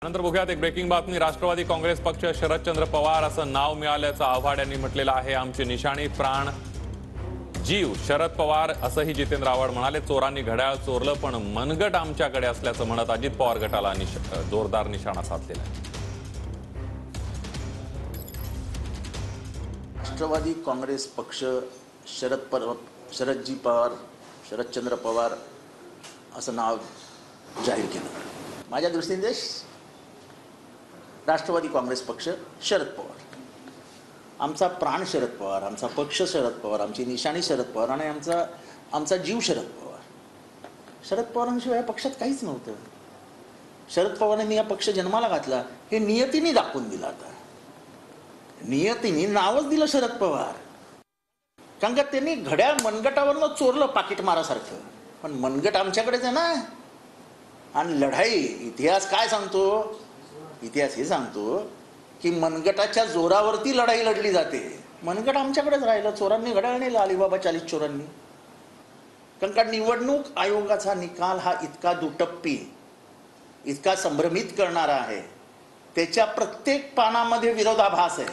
नंतर बघूयात एक ब्रेकिंग बातमी। राष्ट्रवादी काँग्रेस पक्ष शरदचंद्र पवार असं नाव मिळाल्याचं आव्हाड यांनी म्हटलेलं आहे। आमची निशाणी प्राण जीव शरद पवार असंही जितेंद्र आव्हाड म्हणाले। चोरांनी घड्याळ चोरलं पण मनगट आमच्याकडे असल्याचं म्हणत अजित पवार गटाला जोरदार निशाणा साधलेला आहे। राष्ट्रवादी काँग्रेस पक्ष शरदजी पवार शरदचंद्र पवार असं नाव जाहीर केलं। माझ्या दृष्टीने राष्ट्रवादी काँग्रेस पक्ष शरद पवार, आमचा प्राण शरद पवार, आमचा पक्ष शरद पवार, आमची निशाणी शरद पवार आणि आमचा जीव शरद पवार। शरद पवारांशिवाय पक्षात काहीच नव्हतं। शरद पवारांनी हा पक्ष जन्माला घातला हे नियतीने दाखवून दिलं। आता नियतीने नावच दिलं शरद पवार, कारण का त्यांनी घड्याळ मनगटावरनं चोरलं पाकिट मारासारखं, पण मनगट आमच्याकडेच आहे ना। आणि लढाई इतिहास काय सांगतो? इतिहास हे सांगतो की मनगटाच्या जोरावरती लढाई लढली जाते। मनगट आमच्याकडेच राहिलं। चोरांनी घड्याळ नेलं, अलिबाबा 40 चोरांनी। कारण का निवडणूक आयोगाचा निकाल हा इतका दुटप्पी, इतका संभ्रमित करणारा आहे। त्याच्या प्रत्येक पानामध्ये विरोधाभास आहे।